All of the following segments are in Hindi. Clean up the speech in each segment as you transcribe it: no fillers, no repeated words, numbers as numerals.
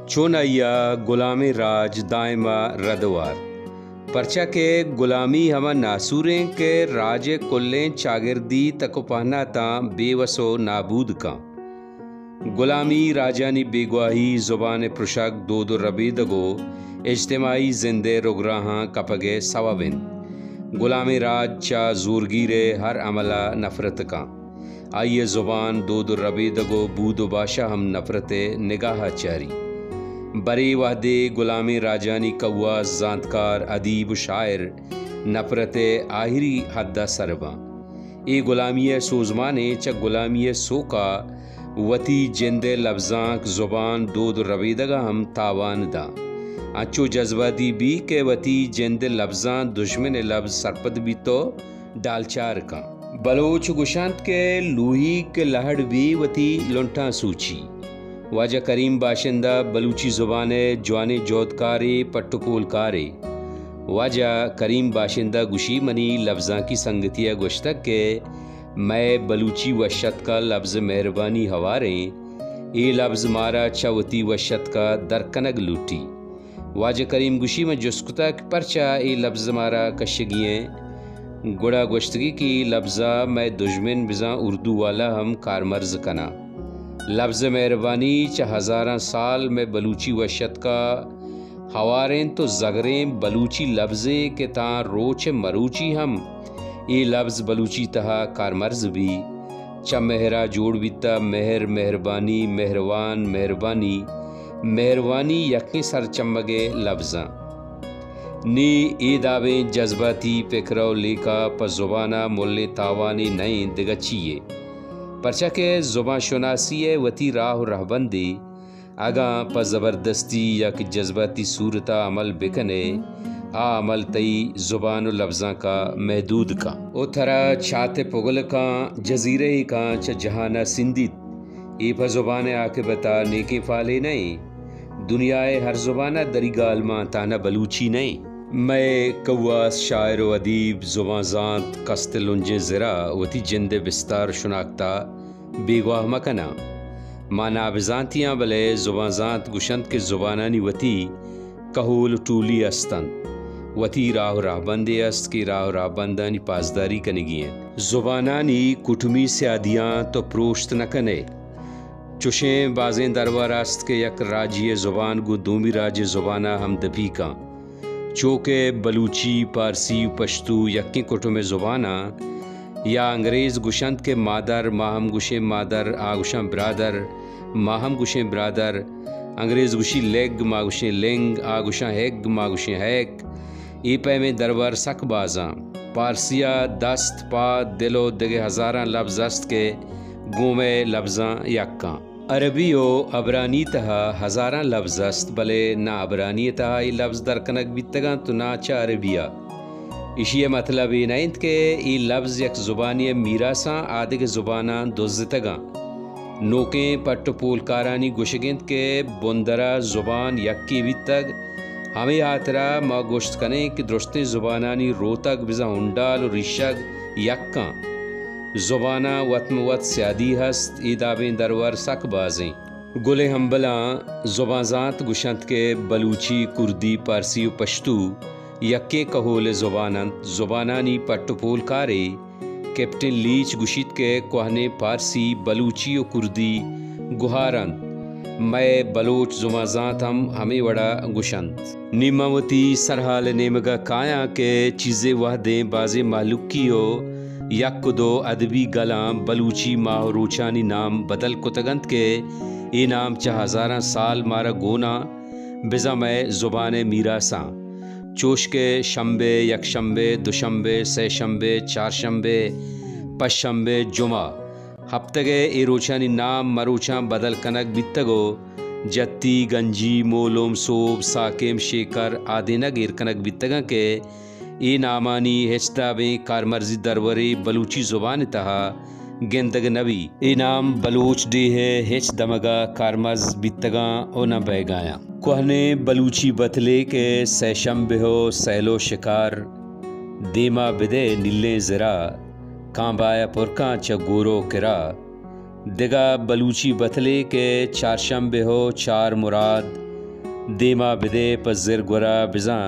चोनैया गुलामी राज दायमा रदवार परचा के गुलामी हमा नासूरें के राजे कुल्लें चागिरदी तको पहना ता बेवसो नाबूद का गुलामी राजानी बेगवाही जुबान पुशक दो रबीदगो इज्तिमाई जिंदे रुगराहां कपगे सवाबिन गुलामी राज चा जोरगीरे हर अमला नफरत का आइए जुबान दो रबीदगो बूदो बाशा हम नफरत निगाह चारी बरी वादे गुलामी राजानी कौआ जानकार अदीब शायर नफरत आहिरी हद्दा सरबा ए गुलामी सोजमाने च गुलामी सोका वती जिंदे लफ्जांक जुबान दो रबीदगा हम तावान दा अच्छो जज्बाती भी के वती जिंदे लफ्जां दुश्मन लफ्ज सरपद भी तो डालचार का बलोच गुशांत के लूही के लहड़ भी वती लुंटा सूची वाजा करीम बाशिंदा बलूची ज़ुबाने जवाने जोधकारे पट्टकोलकारे वाजा करीम बाशिंदा गुशी मनी लफ्ज़ां की संगतिया गुश्तक के मैं बलूची वशत का लफ्ज़ मेहरबानी हवारें ए लफ्ज़ मारा चवती वशत का दरकनग लूटी वाजा करीम गुशी में जुस्कुता परचा ए लफ्ज़ मारा कशगिए गुड़ा गुश्तगी की लफ्ज़ा मैं दुश्मन बिज़ा उर्दू वाला हम कारमर्ज कना लफ्ज़ मेहरबानी च हज़ारा साल में बलूची वशत का हवारें तो ज़गरें बलूची लफ्ज़े के ता रोच मरूची हम ये लफ्ज़ बलूची तहा कारमर्ज भी च मेहरा जोड़ बीता मेहर मेहरबानी मेहरवान मेहरबानी मेहरबानी यकें सर चमगे लफ्ज़ा नी ए दावे जज्बाती फिक्रो लेका प ज़ुबाना मुल्ले तावानी नए दिगचिए परचा के ज़ुबान शुनासी वती राह रहबंदी आगा प ज़बरदस्ती या कि जज्बाती सूरता अमल बिकने आ अमल तई ज़ुबान लफ्ज़ां का महदूद का ओ थरा छाते पुगल का जजीरे का च जहाना सिंधी ए प ज़ुबान आके बता नेके फाले नहीं दुनियाए हर ज़ुबाना दरी गाल मां ताना बलूची नहीं मैं कौआ शायर व अदीब ज़ुबां ज़ात कस्त लुंजे ज़रा वती जिंदे बिस्तार शुनाख्ता बेगवाह मकना माना बिजांतियाँ बले ज़ुबां ज़ात गुशंत के ज़ुबानानी वती कहूल टूली अस्तन वती राह राहबंदे अस्त की राह राहबंदानी पासदारी कनेगी हैं ज़ुबानानी कुटुमी से आदियाँ तो प्रोश्त न कने चुशें बाजें दरबार अस्त के यक राजिय ज़ुबान गु दूमी राज ज़ुबाना हम दपी का चौके बलूची पारसी पश्तू यक्की कुटुम ज़ुबाना या अंग्रेज़ गुशंत के मादर माहम गुशे मादर आगुशा ब्रादर माहम गुशे ब्रादर अंग्रेज़ गुशी लेग मागुशे लेंग आगुशा हैग मागुशे हैक ए पे में दरबार सक बाजा पारसिया दस्त पा दिलो दगे हज़ारा लफ्ज़ अस्त के गोमे लफ्ज़ां यक्का अरबियो अबरानी तहा हज़ारा लफ्ज़ अस्त भले ना अबरानी तहा ये लफ्ज़ दरकनक बीतगा तो ना चा अरबिया इशिया मतलब ये नाइंत के ये लफ्ज़ यक ज़ुबानी मीरासा आदि के ज़ुबाना दोज़तगा नोकें पट्ट पोलकारानी गुशगिंत के बुंदरा ज़ुबान यक्की बीतग हमें आतरा मा गोश्त कने कि दुरुस्ते ज़ुबानानी रोतक बिज़ा हुंडाल और रिशग यक्का ज़ुबाना वतमवत स्यादी हस्त ईदाबें दरवर सक बाजें गुले हमबला ज़ुबां ज़ात गुशंत के बलूची कुर्दी पारसी पश्तू यक्के कहोल ज़ुबानंत ज़ुबानानी पट्टपोल कारे कैप्टन लीच गुशित के कोहने पारसी बलूची और कुर्दी गुहारंत मैं बलोच ज़ुबां ज़ात हम हमें वड़ा गुशंत निमावती सरहाल नेमगा काया के चीज़ें वह दें बाज़े मालूक की हो यक दो अदबी गलाम बलूची माहरूचानी नाम बदल कुतगंत के ए नाम च हज़ारा साल मारा गोना बिज़ा मैं ज़ुबान मीरासा चोश के शंबे यकशंबे दुशंबे से शंबे चार शंबे पशंबे जुमा हफ्तगे ए रोचानी नाम मरोचा बदल कनक बितगो जत्ती गंजी मोलोम सोब साकेम शेकर आदि न गिर कनक बितगा के ए नामानी हेचताबें कारमर्जी दरवरे बलूची ज़ुबान तहा गेंदग नबी ए नाम बलोच डे है हेच दमगा कारमर्ज बितगा ओ न बैगाया कोहने बलूची बतले के सैशम बेहो सैलो शिकार देमा बिदे नीले ज़रा कांबाया पुरका च गोरो किरा दिगा बलूची बतले के चारशंबे हो चार मुराद देमा बिदे प ज़िरगुरा बिज़ा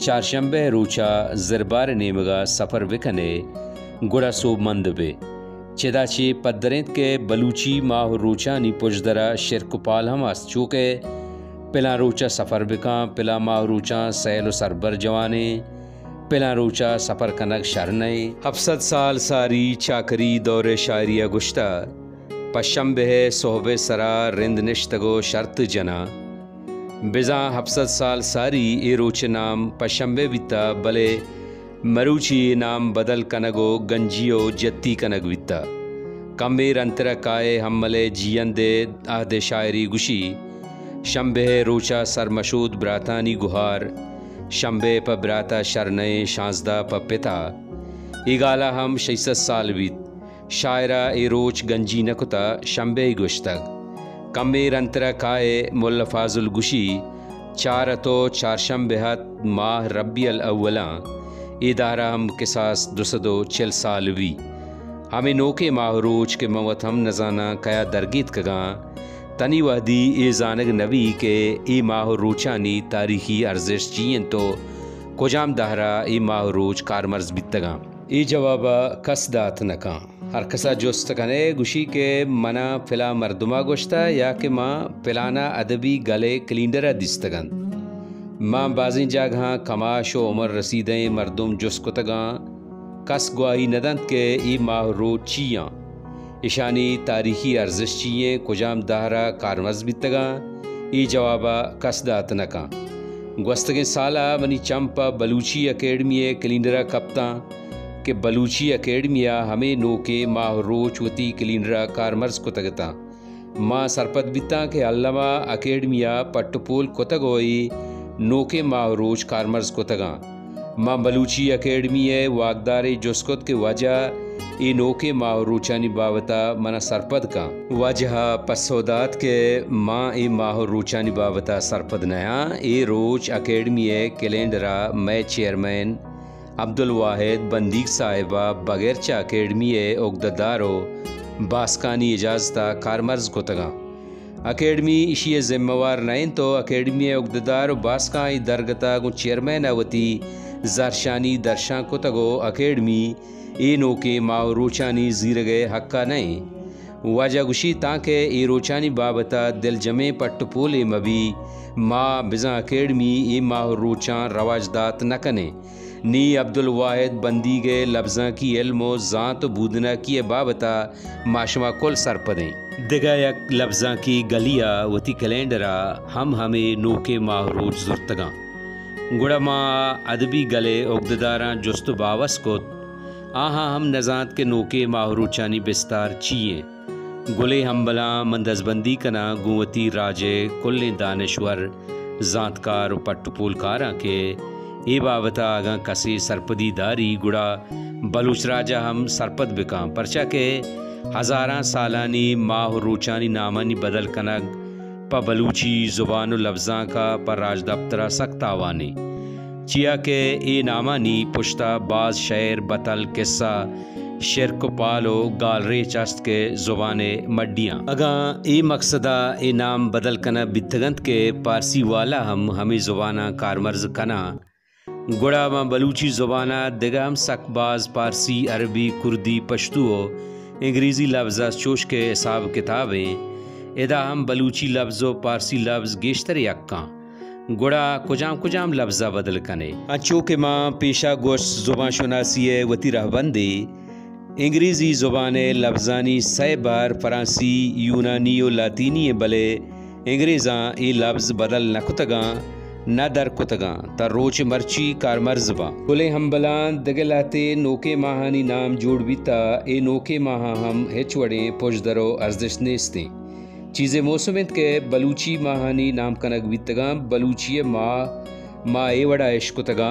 चारशंबे रोचा ज़िरबार नेमगा सफ़र विकने गुड़ा सोब मंद बे चेदाची पद्दरेंत के बलूची माह रोचानी पुजदरा शिरकुपाल हम चूके पिला रोचा सफ़र बिका पिला माह रोचा सैल सरबर जवाने पिला रोचा सफ़र कनक शरने 7 साल सारी चाकरी दौरे शायरिया गुश्ता पशंबे सोहबे सरा रिंद निश्तगो शर्त जना बिजा 7 साल सारी ए रोच नाम पशंबे विता बले मरूची नाम बदल कनगो गंजियो जत्ती कनग विता कमेर अंतरा काए हमले जियंदे आहदे शायरी गुशी शंबे रोचा सरमशूद ब्रातानी गुहार शंबे प ब्राता शरनए शांसदा प पिता इगाला हम 600 साल बीत शायरा ए रोच गंजी नकुता शंबे गुश्तग कमेर अंतरा काए मुल्ला फाजुल गुशी चार तो चारशंबे माह रब्बियल अव्वला इदारा हम किसास 240 सालवी हमें नोके माहरूज के मवत हम नजाना कया दरगीत कगा तनी वहदी ए जानग नबी के ए माहरूचानी तारीखी अर्जिश चीन तो कोजाम दहरा ए माहरूज कारमर्ज बितगा ए जवाबा कसदात नका हर कसा जोस्त कने गुशी के मना फिला मर्दुमा गोश्ता या के माँ फिलाना अदबी गले कलिंडरा दिस्तगन माँ बाजी जागहाँ कमाश व उमर रसीदें मरदुम जुस्कुतगा कस गुआही नदंत के ई माहरो चियाँ इशानी तारीखी अर्जिश चिये कुजाम दाहरा कारमज बितगा ई जवाबा कसदात नका गुस्तगे साला मनी चंपा बलूची अकेडमी कलिंडरा कप्ता के बलूची अकेडमिया हमें नो के माहरो चुती कलिंडरा कारमर्ज कुतगता माँ सरपत बिता के अल्लामा अकेडमिया पट्टपोल कुतगोई नोके माहरूज कारमर्ज कोतगा माँ बलूची अकेडमी है वागदारे जुस्कुत के वजह ए नोके माहरूचानी बाबता मना सरपद का वजह पसोदात के माँ ए माहरूचानी बाबता सरपद नया ए रोज अकेडमी है कैलेंडरा मैं चेयरमैन अब्दुल वाहिद बंदीक साहिबा बगैरचा अकेडमी है उगददारो बास्कानी इजाजता कारमर्ज कोतगा अकेडमी इशिए जिम्मेवार नैन तो अकेडमी उगददार बास्का दरगता गु चेयरमैन अवती जरशानी दर्शा को तगो अकेडमी ए नो के माओ रोचानी जीर गए हक्का नहीं वाजा गुशी ताके ए रोचानी बाबता दिल जमे पट्टपोले मबी माँ बिजा अकेडमी ए माओ रोचा रवाजदात न कने नी अब्दुल वाहिद बंदी गए लफ्ज़ा की इल्मो ज़ात बूदना की बाबता माशमा कुल सरपदें दिगा यक लफ्ज़ा की गलिया वती कैलेंडरा हम हमें नोके माहरूज जुर्तगा गुड़ा माँ अदबी गले उगददारा जुस्त बावस को आहा हम नजात के नोके माहरूचानी बिस्तार चिए गुले हमबला मंदजबंदी कना गुवती राजे कुल्ले दानश्वर ज़ातकार पट्टपोलकारा के ए बाबता आगा कसे सरपदी दारी गुड़ा बलूच राजा हम सरपद बिका परचा के हज़ारा सालानी माह रोचानी नामानी बदल कनग प बलूची ज़ुबान लफ्ज़ा का पर राज दफ्तरा सख्त आवानी चिया के ए नामानी पुश्ता बाज शेर बतल किस्सा शिरक पालो गालरे चस्त के ज़ुबाने मड्डियाँ अगा ए मकसदा ए नाम बदल कना बितगंत के पारसी वाला हम हमें ज़ुबाना कारमर्ज कना गुड़ा माँ बलूची ज़ुबाना दिगा हम सकबाज पारसी अरबी कुर्दी पश्तू अंग्रेज़ी लफ्ज़ चोश के हिसाब किताबें इदा हम बलूची लफ्ज़ो पारसी लफ्ज़ गेश्तर यक्का गुड़ा कुजाम लफ्ज़ा बदल कने अच्छो के माँ पेशा गोश्त ज़ुबान शुनासी वती रहबंदी अंग्रेज़ी ज़ुबान लफ्ज़ानी 100 बार फ़रांसी यूनानी और लातीनी बले अंग्रेज़ा ए लफ्ज़ बदल नकुतगा न दर कुतगा त रोच मर्ची कारमर्जबा कुले हम बलान दगलाते नोके माहानी नाम जोड़ बीता ए नोके माहा हम हेचवड़े पुजदरो अर्जिश नेस्ते चीज़ें मौसमित के बलूची माहानी नाम कनक बीतगा बलूची माँ ए वड़ा इश्कुतगा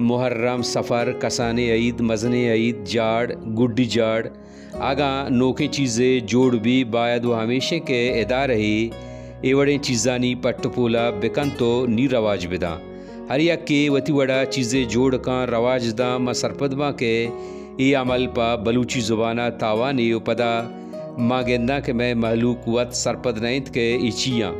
मुहर्रम सफ़र कसाने ईद मजने ईद जाड़ गुड्डी जाड़ आगा नोके चीज़ें जोड़ भी बायद व हमेशा के एदा रही एवड़े चीज़ानी पट्टपोला बेकन तो नी रवाज बिदा हरिया के वती वड़ा चीज़ें जोड़ का रवाज दा म सरपदमा के ए अमल पा बलूची ज़ुबाना तावानी उपदा माँ गेंदा के मैं महलूक वत सरपद नैत के इचियाँ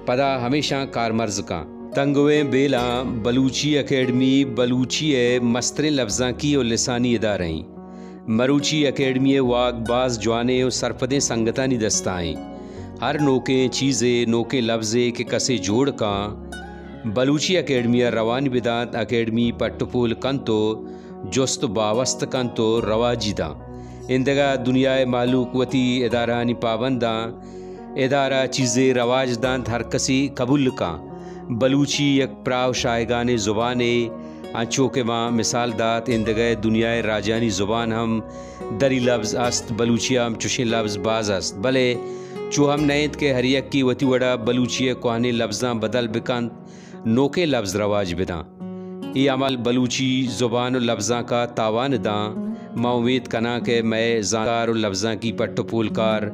पदा हमेशा कारमर्ज का तंगवे बेला बलूची अकेडमी बलूची मस्तरे लफ्ज़ा की और लिसानी इदारें मरूची अकेडमी वाकबाज जवाने और सरपदें संगतानी दस्ताएँ हर नोके चीज़ें नोके लफ्ज़े के कसे जोड़ का बलूची अकेडमी रवानी बिदात अकेडमी पट्टपुल कंतो जोस्त बावस्त कंतो रवाजिदा इंदगा दुनिया मालूक वती इदारानी पाबंदा इदारा चीज़ें रवाजदान हर कसी कबूल का बलूची एक प्राव शायगान ज़ुबाने आँचों के माँ मिसाल दात इंदगा दुनिया राजानी ज़ुबान हम दरी लफ्ज़ अस्त बलूचिया हम चुशे लफ्ज़ बाज अस्त भले चूहम नयत के हरियक की वती वड़ा बलूचिया कोहाने लफ्ज़ा बदल बिकंत नोके लफ्ज़ रवाज बिदा ये अमल बलूची ज़ुबान और लफ्ज़ा का तावान दाँ मैं उम्मीद कना के मैं जानकार और लफ्ज़ा की पट्टपुलकार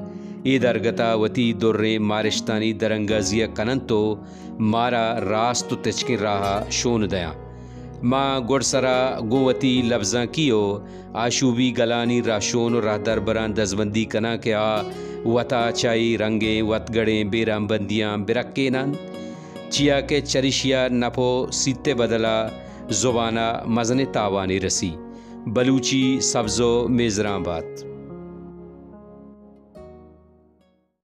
ए दरगता वती दुर्रे मारिश्तानी दरंगाजिया कनन तो मारा रास्त तो तचके रहा शोन दया माँ गुड़सरा गोवती लफ्ज़ा कियो आशूबी गलानी राशोन और राहदर बरान दजबंदी कना के आ वता चाई रंगे वतगड़ें बेराम बंदियाँ बिरक्के नन चिया के चरिशिया नफो सीते बदला ज़ुबाना मज़ने तावानी रसी बलूची सब्ज़ो मेज़राबाद।